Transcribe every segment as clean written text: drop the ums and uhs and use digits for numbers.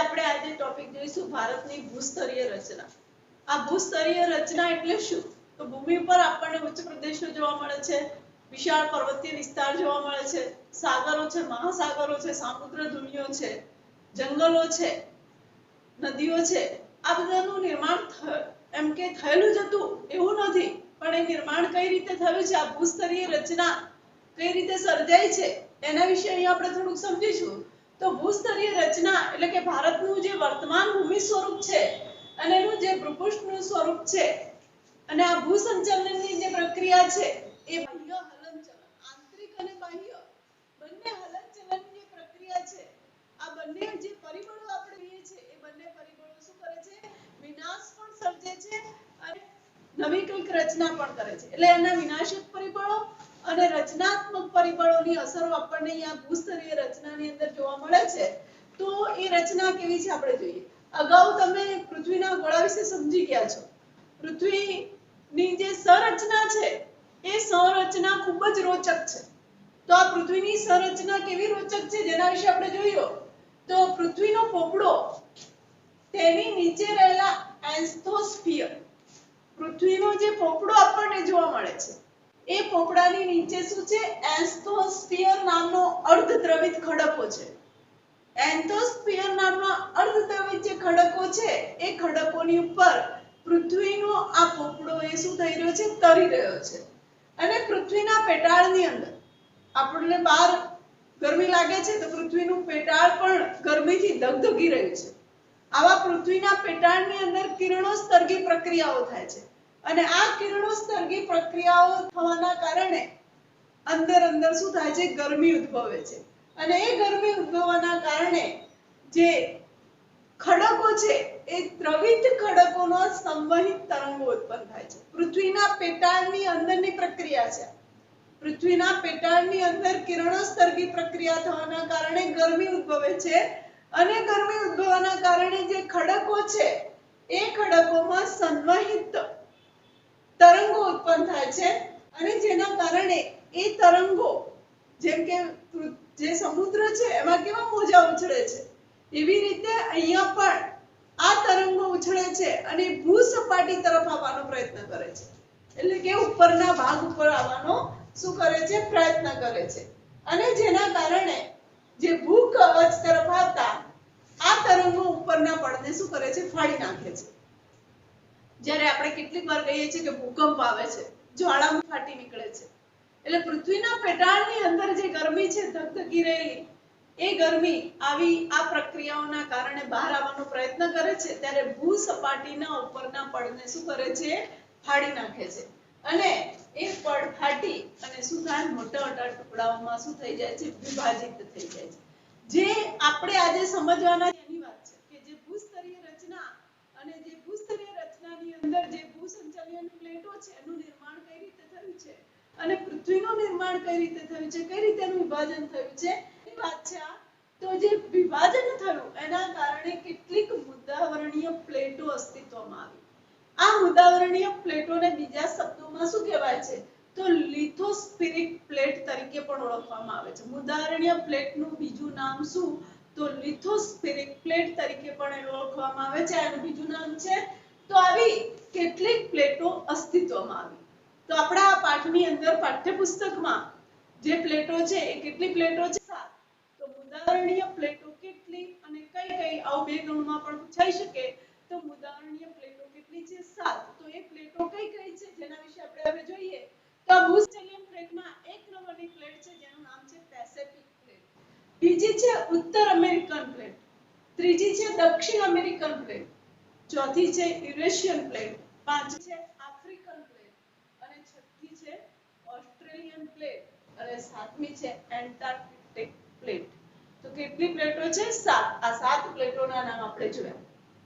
આપણે આજે ટોપિક જોઈશું ભારતની ભૂસ્તરીય રચના। આ ભૂસ્તરીય રચના એટલે શું? તો ભૂમિ પર આપણને ઉચ્ચ પ્રદેશો જોવા મળે છે, વિશાળ પર્વતીય વિસ્તાર જોવા મળે છે, સાગરો છે, મહાસાગરો છે, સામુદ્ર ધુનીઓ છે, જંગલો છે, નદીઓ છે। આ બધાનું નિર્માણ એમ કે થયેલું જ હતું એવું નથી, પણ એ નિર્માણ કઈ રીતે થયું છે, આ ભૂસ્તરીય રચના કઈ રીતે સર્જાય છે એના વિશે અહીંયા આપણે થોડુંક સમજીશું। તો ભૂસ્તરીય રચના એટલે કે ભારતનું જે વર્તમાન ભૂમિ સ્વરૂપ છે અને એનું જે ભૂપૃષ્ઠનું સ્વરૂપ છે અને આ ભૂસંચલનની જે પ્રક્રિયા છે એ બાહ્ય હલનચલન, આંતરિક અને બાહ્ય બંને હલનચલનની પ્રક્રિયા છે। આ બંને જે પરિબળો આપણે જોઈએ છે એ બંને પરિબળો શું કરે છે? વિનાશ પણ સર્જે છે અને નવી કંઈક રચના પણ કરે છે। એટલે એના વિનાશક પરિબળો અને રચનાત્મક પરિબળોની અસરો આપણને અહીંયા ભૂસ્તરીય રચનાની અંદર જોવા મળે છે। તો એ રચના કેવી છે આપણે જોઈએ। અગાઉ તમે પૃથ્વીના ગોળા વિશે સમજી ગયા છો। પૃથ્વીની જે સંરચના છે એ સંરચના ખૂબ જ રોચક છે। તો આ પૃથ્વીની સંરચના કેવી રોચક છે જેના વિશે આપણે જોયું। તો પૃથ્વીનો પોપડો, તેની નીચે રહેલા એન્થોસ્ફિયર, પૃથ્વીનો જે પોપડો આપણને જોવા મળે છે એ પોપડાની નીચે શું છે? એન્થોસ્ફિયર નામનો અર્ધદ્રવિત ખડકો છે। એન્થોસ્ફિયર નામના અર્ધદ્રવિત જે ખડકો છે એ ખડકોની ઉપર પૃથ્વીનો આ પોપડો એ શું થઈ રહ્યો છે? તરી રહ્યો છે। અને પૃથ્વીના પેટાળની અંદર આપણને બહાર ગરમી લાગે છે તો પૃથ્વીનું પેટાળ પણ ગરમીથી ધગધગી રહ્યું છે। આવા પૃથ્વીના પેટાળની અંદર કિરણોત્સર્ગી પ્રક્રિયાઓ થાય છે અને આ કિરણોત્સર્ગી પ્રક્રિયાઓ થવાના કારણે અંદર શું થાય છે? ગરમી ઉદ્ભવે છે અને એ ગરમી ઉદ્ભવવાના કારણે જે ખડકો છે એ દ્રવિત ખડકોનો સંવહિત તરંગો ઉત્પન્ન થાય છે। પૃથ્વીના પેટાળની અંદરની પ્રક્રિયા છે। પૃથ્વીના પેટાળની અંદર કિરણોત્સર્ગી પ્રક્રિયા થવાના કારણે ગરમી ઉદ્ભવે છે અને ગરમી ઉદ્ભવવાના કારણે જે ખડકો છે એ ખડકોમાં સંવહિત તરંગો ઉત્પન્ન થાય છે અને જેના કારણે એ તરંગો, જેમ કે જે સમુદ્ર છે એમાં કેવા મોજા ઉછળે છે એવી રીતે અહીંયા પણ આ તરંગો ઉછળે છે અને ભૂસપાટી તરફ આવવાનો પ્રયત્ન કરે છે। એટલે કે ઉપરના ભાગ ઉપર આવવાનો શું કરે છે? પ્રયત્ન કરે છે અને જેના કારણે જે ભૂકવચ તરફ આવતા આ તરંગો ઉપરના પડને શું કરે છે? ફાડી નાખે છે। જ્યારે આપણે કેટલીક વાર કહીએ છીએ કે ભૂકંપ આવે છે, જ્વાળામુખી ફાટી નીકળે છે, એટલે પૃથ્વીના પેટાળની અંદર જે ગરમી છે ધગધગી રહેલી, એ ગરમી આવી આ પ્રક્રિયાઓના કારણે બહાર આવવાનો પ્રયત્ન કરે છે ત્યારે ભૂસપાટીના ઉપરના પડને શું કરે છે? ફાડી નાખે છે અને એ પડ ફાટી અને શું થાય? મોટા મોટા ટુકડાઓમાં શું થઈ જાય છે? વિભાજિત થઈ જાય છે। જે આપણે આજે સમજવાના એની વાત છે કે જે ભૂસ્તરીય રચના અને જે ભૂસ્તરીય રચનાની અંદર જે ભૂસંચયન પ્લેટો છે એનું નિર્માણ કઈ રીતે થયું છે અને પૃથ્વીનું નિર્માણ કઈ રીતે થયું છે, કઈ રીતે એનું વિભાજન થયું છે એ વાત છે આ। તો જે વિભાજન થયું એના કારણે કેટલીક મુદ્દાવરણીય પ્લેટો અસ્તિત્વમાં આવી। આ મુદ્દાવરણીય પ્લેટોને બીજા શબ્દોમાં શું કહેવાય છે? તો લિથોસ્ફિરિક પ્લેટ તરીકે પણ ઓળખવામાં આવે છે। મુદ્દાવરણીય પ્લેટનું બીજું નામ શું? તો લિથોસ્ફિરિક પ્લેટ તરીકે પણ ઓળખવામાં આવે છે। આનું બીજું નામ છે। તો આવી કેટલીક પ્લેટો અસ્તિત્વમાં આવી। તો આપણા આ પાઠની અંદર પાઠ્યપુસ્તકમાં જે પ્લેટો છે એ કેટલી પ્લેટો છે? 7। તો મુદ્દાવરણીય પ્લેટો કેટલી અને કઈ કઈ, આવું બે ગણમાં પણ પૂછાઈ શકે। તો મુદ્દાવરણીય પ્લેટો કેટલી છે? 7। તો એ પ્લેટો કઈ કઈ છે જેના વિશે આપણે હવે જોઈએ। તો ભૂસ્ચલન પ્લેટમાં એક નંબરની પ્લેટ છે જેનું નામ છે પેસિફિક પ્લેટ, બીજી છે ઉત્તર અમેરિકન પ્લેટ, ત્રીજી છે દક્ષિણ અમેરિકન પ્લેટ, ચોથી છે યુરેશિયન પ્લેટ, પાંચમી છે આફ્રિકન પ્લેટ અને છઠ્ઠી છે ઓસ્ટ્રેલિયન પ્લેટ અને સાતમી છે એન્ટાર્કટિક પ્લેટ। તો કેટલી પ્લેટો છે? 7। આ 7 પ્લેટોના નામ આપણે જોયા।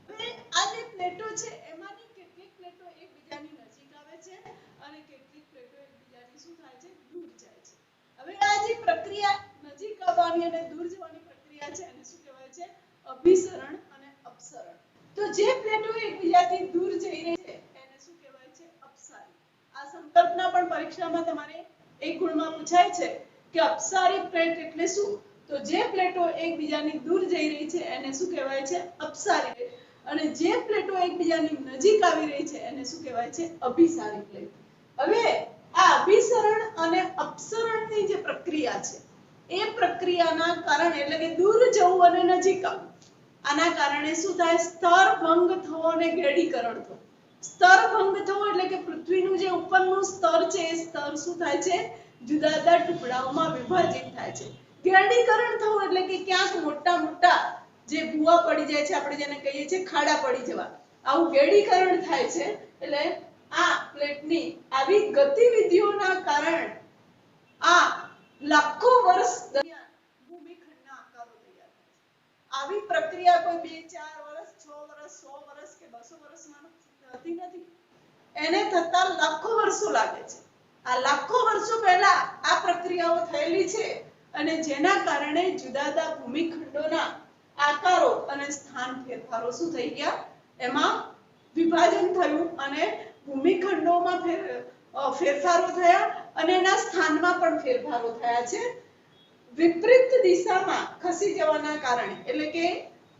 હવે આ જે પ્લેટો છે એમાંની કેટલીક પ્લેટો એકબીજાની નજીક આવે છે અને કેટલીક પ્લેટો એકબીજાની શું થાય છે? દૂર જાય છે। હવે આ જે પ્રક્રિયા નજીક આવવાની અને દૂર જવાની પ્રક્રિયા છે એને શું કહેવાય છે? અભિસરણ અને અપસરણ। તો જે પ્લેટો એકબીજાથી દૂર જઈ રહી છે એને શું કહેવાય છે? અપસારી। આ સંકલ્પના પણ પરીક્ષામાં તમારે એક ગુણમાં પૂછાય છે કે અપસારી પ્લેટ એટલે શું? તો જે પ્લેટો એકબીજાની દૂર જઈ રહી છે એને શું કહેવાય છે? અપસારી પ્લેટ. અને જે પ્લેટો એકબીજાની નજીક આવી રહી છે એને શું કહેવાય છે? અભિસારી પ્લેટ. હવે આ અભિસરણ અને અપસરણની જે પ્રક્રિયા છે એ પ્રક્રિયાના કારણે એટલે કે દૂર જવું અને નજીક આવવું, આના કારણે શું થાય? સ્તર ભંગ થવો અને ગેડીકરણ થવું. સ્તર ભંગ થવો એટલે કે પૃથ્વીનું જે ઉપરનું સ્તર છે એ સ્તર શું થાય છે? જુદા જુદા ટુકડાઓમાં વિભાજિત થાય છે. ગેડીકરણ થવું એટલે કે ક્યાંક મોટા મોટા જે ભૂવા પડી જાય છે, આપણે જેને કહીએ છીએ ખાડા પડી જવા, આવું ગેડીકરણ થાય છે. એટલે આ પ્લેટની આવી ગતિવિધિઓના કારણે આ લાખો વર્ષ દરમિયાન ભૂમિખંડના આકારો તૈયાર થાય છે. આવી પ્રક્રિયા કોઈ 2 4 વર્ષ 6 વર્ષ 100 વર્ષ કે 200 વર્ષમાં થતી નથી. એને થતા લાખો વર્ષો લાગે છે. આ લાખો વર્ષો પહેલા આ પ્રક્રિયાઓ થયેલી છે અને જેના કારણે જુદા જુદા ભૂમિખંડોના આકારો અને સ્થાન ફેરફારો શું થઈ ગયા? એમાં વિભાજન થયું અને ભૂમિખંડોમાં ફેરફારો થયા અને એના સ્થાનમાં પણ ફેરફારો થયા છે. વિપરીત દિશામાં ખસી જવાના કારણે એટલે કે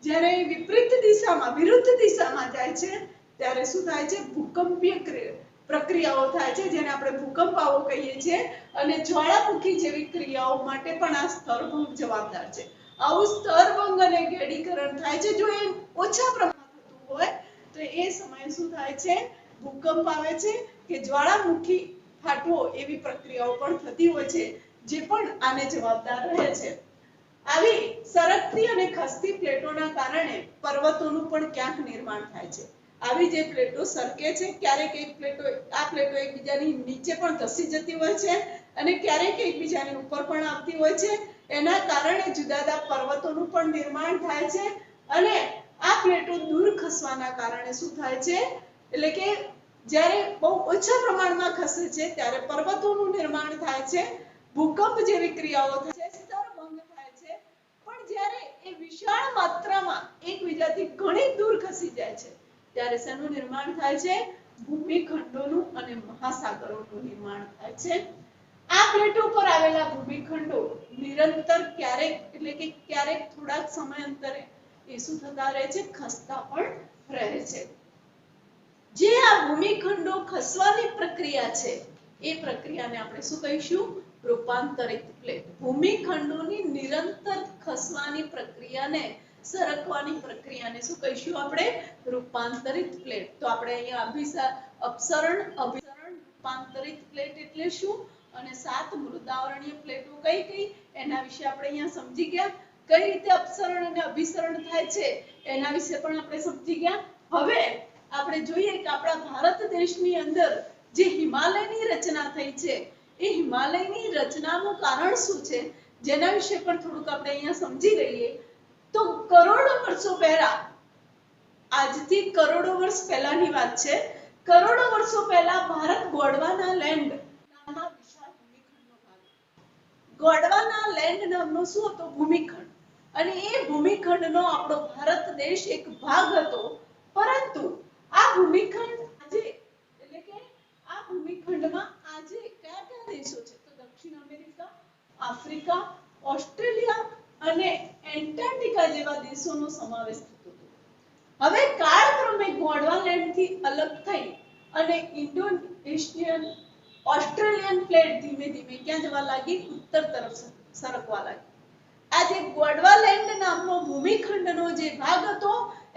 જ્યારે વિપરીત દિશામાં વિરુદ્ધ દિશામાં જાય છે ત્યારે શું થાય છે? ભૂકંપીય પ્રક્રિયાઓ થાય છે, જેને આપણે ભૂકંપાઓ કહીએ છીએ. અને જ્વાળામુખી જેવી ક્રિયાઓ માટે પણ આ સ્તરભંગ જવાબદાર છે. આવું સ્તરભંગ અને ગેડીકરણ થાય છે. જો એ ઓછા પ્રમાણમાં થતું હોય તો એ સમયે શું થાય છે? ભૂકંપ આવે છે કે જ્વાળામુખી ફાટવો એવી પ્રક્રિયાઓ પણ થતી હોય છે, જે પણ આને જવાબદાર રહે છે. આવી સરકતી અને ખસતી પ્લેટોના કારણે પર્વતોનું પણ ક્યાંક નિર્માણ થાય છે. આવી જે પ્લેટો સરકે છે, ક્યારેક આ પ્લેટો એકબીજાની નીચે પણ ધસી જતી હોય છે અને ક્યારેક એકબીજાની ઉપર પણ આવતી હોય છે. એના કારણે જુદા જુદા પર્વતોનું પણ નિર્માણ થાય છે. અને આ પ્લેટો દૂર ખસવાના કારણે શું થાય છે? એટલે કે જ્યારે બહુ ઓછા પ્રમાણમાં ખસે છે ત્યારે પર્વતોનું નિર્માણ થાય છે, ભૂકંપ જેવી ક્રિયાઓ થાય છે, સ્તરભંગ થાય છે. પણ જ્યારે એ વિશાળ માત્રામાં એકબીજાથી ઘણી દૂર ખસી જાય છે ત્યારે શેનું નિર્માણ થાય છે? ભૂમિખંડોનું અને મહાસાગરોનું નિર્માણ થાય છે. આ પ્લેટો પર આવેલા ભૂમિખંડો નિરંતર ક્યારેક એટલે કે ક્યારેક થોડાક સમય અંતરે એ શું થતા રહે છે? ખસતા પણ રહે છે. જે આ ભૂમિખંડો ખસવાની પ્રક્રિયા છે એ પ્રક્રિયાને આપણે શું કહીશું? રૂપાંતરિત પ્લેટ. ભૂમિખંડોની નિરંતર ખસવાની પ્રક્રિયાને, સરકવાની પ્રક્રિયાને શું કહીશું આપણે? રૂપાંતરિત પ્લેટ. તો આપણે અહીંયા અપસરણ, અભિસરણ, રૂપાંતરિત પ્લેટ એટલે શું અને 7 મૃદાવરણીય પ્લેટો કઈ કઈ એના વિશે આપણે અહીંયા સમજી ગયા. કઈ રીતે અપસરણ અને અભિસરણ થાય છે એના વિશે પણ આપણે સમજી ગયા. હવે આપણે જોઈએ કે આપણા ભારત દેશની અંદર જે હિમાલયની રચના થઈ છે એ હિમાલયની રચનાનું કારણ શું છે જેના વિશે પણ થોડુંક આપણે અહીંયા સમજી લઈએ. તો કરોડો વર્ષો પહેલા, આજથી કરોડો વર્ષ પહેલાની વાત છે, કરોડો વર્ષો પહેલા ભારત ગોંડવાના લેન્ડ નામના વિશાળ ભૂમિખંડનો ભાગ હતો. ગોંડવાના લેન્ડ નામનો શું હતો? ભૂમિખંડ. અને એ ભૂમિખંડનો આપણો ભારત દેશ એક ભાગ હતો. પરંતુ આ ભૂમિખંડ આજે એટલે કે આ ભૂમિખંડમાં આજે કયા કયા દેશો છે? તો દક્ષિણ અમેરિકા, આફ્રિકા, ઓસ્ટ્રેલિયા અને એન્ટાર્કટિકા જેવા દેશોનો સમાવેશ થતો હતો. હવે કાળક્રમે ગોંડવાલેન્ડથી અલગ થઈ અને ઇન્ડોનેશિયન ઓસ્ટ્રેલિયન પ્લેટ ધીમે ધીમે ક્યાં જવા લાગી? ઉત્તર તરફ સરકવા લાગી. આ જે ગોંડવાલેન્ડ નામનો ભૂમિખંડનો જે ભાગ હતો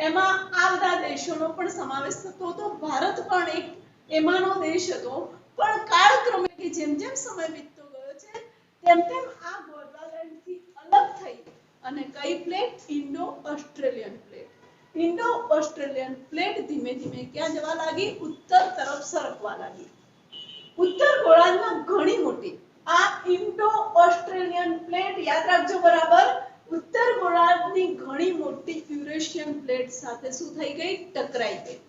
એમાં આ બધા દેશોનો પણ સમાવેશ થતો હતો. ભારત પણ એક એમાંનો દેશ હતો. પણ કાળક્રમે કે જેમ જેમ સમય વીતતો ગયો છે તેમ તેમ આ ગોંડવાલેન્ડથી અલગ થઈ અને કઈ plate? Indo Australian plate. Indo Australian plate ધીમે ધીમે ક્યાં જવા લાગી? ઉત્તર તરફ સરકવા લાગી. ઉત્તર ગોળાર્ધમાં ઘણી મોટી આ ઇન્ડો ઓસ્ટ્રેલિયન પ્લેટ, યાદ રાખજો બરાબર, ઉત્તર ગોળાર્ધની ઘણી મોટી યુરેશિયન પ્લેટ સાથે શું થઈ ગઈ? ટકરાઈ ગઈ.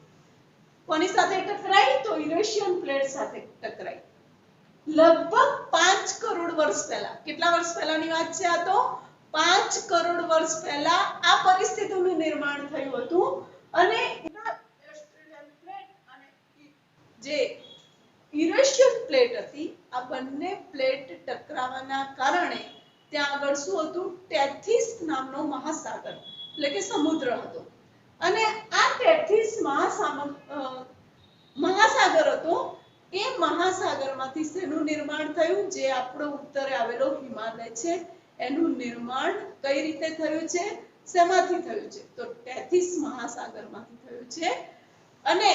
કોની સાથે ટકરાઈ? તો યુરેશિયન પ્લેટ સાથે ટકરાઈ. લગભગ 5 કરોડ વર્ષ પહેલા. કેટલા વર્ષ પહેલાની વાત છે આ? તો 5 કરોડ વર્ષ પહેલા આ પરિસ્થિતિનું નિર્માણ થયું હતું. અને ઓસ્ટ્રેલિયન પ્લેટ અને જે યુરેશિયન પ્લેટ હતી, આ બંને પ્લેટ ટકરાવાના કારણે ત્યાં આગળ શું હતું? ટેથીસ નામનો મહાસાગર એટલે કે સમુદ્ર હતો. અને આ ટેથીસ મહાસાગર હતો. એ મહાસાગરમાંથી શેનું નિર્માણ થયું? જે આપણો ઉત્તરે આવેલો હિમાલય છે એનું નિર્માણ કઈ રીતે થયું છે? શેમાંથી થયું છે? તો ટેથીસ મહાસાગરમાંથી થયું છે. અને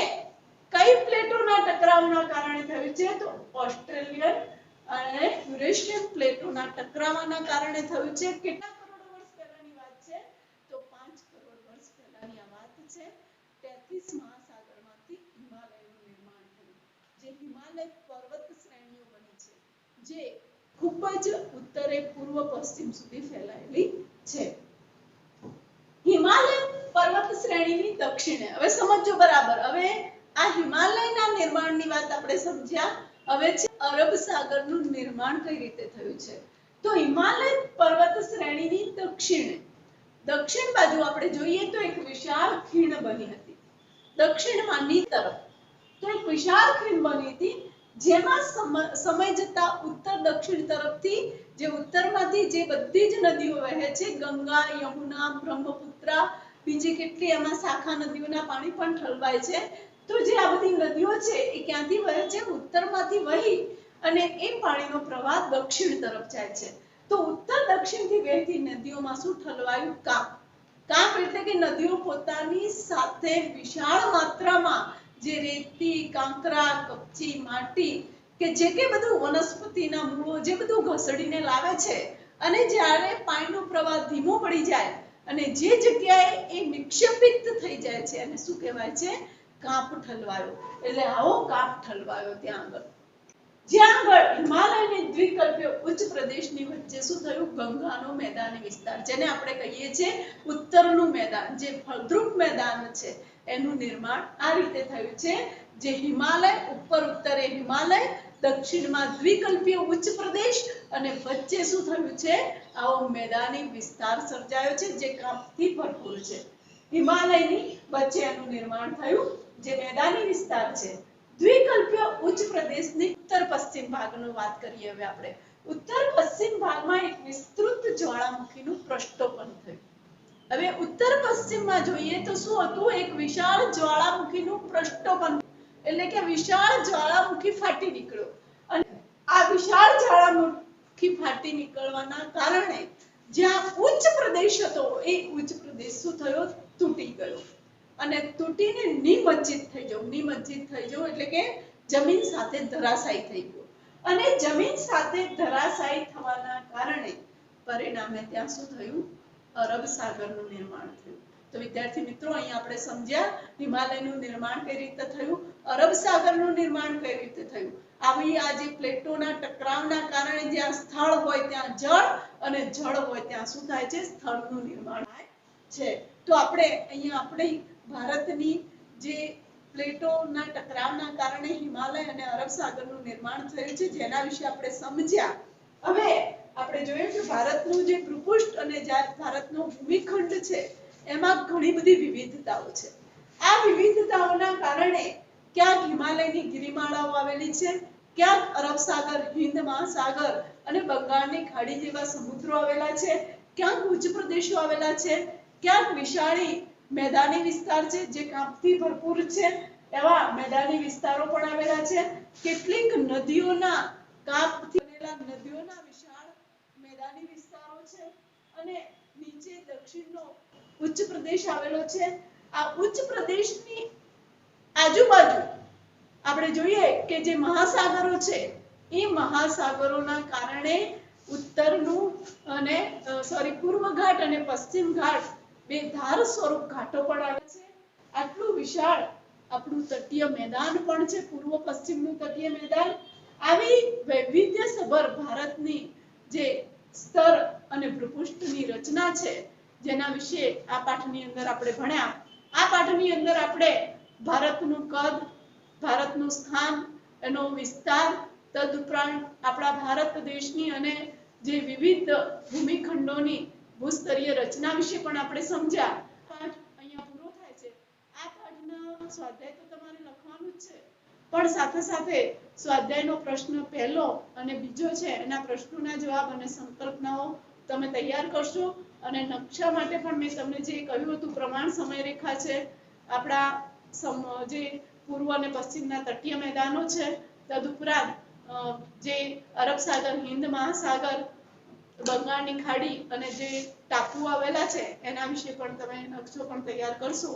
કઈ પ્લેટોના ટકરાવના કારણે થયું છે? તો ઓસ્ટ્રેલિયન અને યુરેશિયન પ્લેટોના ટકરાવના કારણે થયું છે. કેટલા કરોડ વર્ષ પહેલાની વાત છે? તો 5 કરોડ વર્ષ પહેલાની આ વાત છે. ટેથીસ મહાસાગરમાંથી હિમાલયનું નિર્માણ થયું. જે હિમાલય પર્વત શ્રેણીઓ બની છે, જે ખૂબ જ ઉત્તરે પૂર્વ પશ્ચિમ સુધી ફેલાયેલી છે. હિમાલય પર્વત શ્રેણીની દક્ષિણે, હવે સમજો બરાબર. હવે આ હિમાલયના નિર્માણની વાત આપણે સમજ્યા. હવે છે અરબ સાગરનું નિર્માણ કઈ રીતે થયું છે? તો હિમાલય પર્વત શ્રેણીની દક્ષિણ બાજુ આપણે જોઈએ તો એક વિશાળ ખીણ બની હતી. દક્ષિણમાંની તરફ તો એક વિશાળ ખીણ બની હતી, જેમાં સમય જતા ઉત્તર દક્ષિણ તરફથી જે ઉત્તરમાંથી જે બધી જ નદીઓ વહે છે, ગંગા, યમુના, બ્રહ્મપુત્રા, બીજી કેટલી એમાં શાખા નદીઓના પાણી પણ ઠલવાય છે. તો જે આ બધી નદીઓ છે એ ક્યાંથી વહે છે? ઉત્તરમાંથી વહી અને એ પાણીનો પ્રવાહ દક્ષિણ તરફ જાય છે. તો ઉત્તર દક્ષિણથી વહેતી નદીઓમાં શું ઠલવાયું? કાંપ એટલે કે નદીઓ પોતાની સાથે વિશાળ માત્રામાં જે રેતી, કાંકરા, કપચી, માટી કે જે કે બધું વનસ્પતિના મૂળો જે બધું ઘસડીને લાવે છે, અને જ્યારે પાણીનો પ્રવાહ ધીમો પડી જાય અને જે જગ્યાએ એ નિક્ષેપિત થઈ જાય છે એને શું કહેવાય છે? કાંપ ઠલવાયો. એટલે આવો કાંપ ઠલવાયો ત્યાં આગળ. જ્યાં આગળ હિમાલય અને દ્વિકલ્પીય ઉચ્ચ પ્રદેશની વચ્ચે શું થયું? ગંગાનો મેદાની વિસ્તાર, જેને આપણે કહીએ છીએ ઉત્તરનું મેદાન, જે ફળદ્રુપ મેદાન છે, એનું નિર્માણ આ રીતે થયું છે. જે હિમાલય ઉત્તરે હિમાલય, દક્ષિણમાં દ્વિકલ્પીય ઉચ્ચ પ્રદેશ અને વચ્ચે શું થયું છે? આવો મેદાની વિસ્તાર સર્જાયો છે, જે કાંપથી ભરપૂર છે. હિમાલયની વચ્ચે એનું નિર્માણ થયું, જે મેદાની વિસ્તાર છે. દ્વિકલ્પીય ઉચ્ચ પ્રદેશની ઉત્તર પશ્ચિમ ભાગની વાત કરીએ. હવે આપણે ઉત્તર પશ્ચિમ ભાગમાં એક વિસ્તૃત જ્વાળામુખીનું પ્રષ્ટોપન થયું. હવે ઉત્તર પશ્ચિમમાં જોઈએ તો શું હતું? એક વિશાળ જ્વાળામુખીનું પ્રષ્ટોપન, એટલે કે વિશાળ જ્વાળામુખી ફાટી નીકળ્યો. અને આ વિશાળ જ્વાળામુખી ફાટી નીકળવાના કારણે જ્યાં ઉચ્ચ પ્રદેશ હતો એ ઉચ્ચ પ્રદેશ શું થયો? તૂટી ગયો. અને તૂટીને નિમજ્જિત થઈ જવું એટલે કે જમીન સાથે ધરાશાયી થઈ ગયો. અને જમીન સાથે ધરાશાયી થવાના કારણે પરિણામે ત્યાં શું થયું? અરબ સાગરનું નિર્માણ થયું. તો વિદ્યાર્થી મિત્રો, અહીંયા આપણે સમજ્યા હિમાલયનું નિર્માણ કઈ રીતે થયું, અરબ સાગરનું નિર્માણ કઈ રીતે થયું. આવી આ જે પ્લેટોના ટકરાવના કારણે જ્યાં સ્થળ હોય ત્યાં જળ, અને જળ હોય ત્યાં શું થાય છે? સ્થળનું નિર્માણ થાય છે. તો આપણે અહીંયા આપણી ભારતની જે પ્લેટોના ટકરાવના કારણે હિમાલય અને અરબ સાગરનું નિર્માણ થયું છે, જેના વિશે આપણે સમજ્યા. હવે આપણે જોયું કે ભારતનું જે ભૂપૃષ્ઠ અને ભારતનો ભૂમિખંડ છે એમાં ઘણી બધી વિવિધતાઓ છે. આ વિવિધતાઓના કારણે ક્યાંક હિમાલયની ગિરિમાળાઓ આવેલી છે, ક્યાંક અરબ સાગર, હિન્દ મહાસાગર અને બંગાળની ખાડી જેવા સમુદ્રો આવેલા છે, ક્યાંક ઉચ્ચ પ્રદેશો આવેલા છે, ક્યાંક વિશાળી મેદાની વિસ્તાર છે જે કાંપથી ભરપૂર છે, એવા મેદાની વિસ્તારો પણ આવેલા છે. કેટલીક નદીઓના કાંપથી બનેલા નદીઓના વિશાળ મેદાની વિસ્તારો છે. અને નીચે દક્ષિણનો ઉચ્ચ પ્રદેશ આવેલો છે. આ ઉચ્ચ પ્રદેશની આજુબાજુ આપણે જોઈએ કે જે મહાસાગરો છે એ મહાસાગરોના કારણે ઉત્તરનું અને પૂર્વ ઘાટ અને પશ્ચિમ ઘાટ બે ધાર સ્વરૂપ ઘાટો પણ આવે છે. આટલું વિશાળ આપણું તટીય મેદાન પણ છે, પૂર્વ પશ્ચિમનું તટીય મેદાન. આવી વૈવિધ્યસભર ભારતની જે સ્તર અને ભૂપૃષ્ઠની રચના છે, જેના વિશે આ પાઠની અંદર આપણે ભણ્યા. આ પાઠની અંદર આપણે ભારતનું કદ, ભારતનું સ્થાન, એનો વિસ્તાર, તદુપરાંત આપણા ભારત દેશની અને જે વિવિધ ભૂમિખંડોની ભૂસ્તરીય રચના વિશે પણ આપણે સમજ્યા. પાઠ અહીંયા પૂરો થાય છે. આ પાઠના સ્વાધ્યાય તો તમારે લખવાનું જ છે, પણ સાથે સાથે સ્વાધ્યાયનો પ્રશ્ન પહેલો અને બીજો છે એના પ્રશ્નોના જવાબ અને સંકલ્પનાઓ તમે તૈયાર કરશો અને નકશા માટે પણ મેં તમને જે કહ્યું હતું પ્રમાણ સમયરેખા છે, આપણા જે પૂર્વ અને પશ્ચિમના તટીય મેદાનો છે, તદુપરાંત જે અરબ સાગર, હિન્દ મહાસાગર, બંગાળની ખાડી અને જે ટાપુઓ આવેલા છે એના વિશે પણ તમે નકશો પણ તૈયાર કરશો.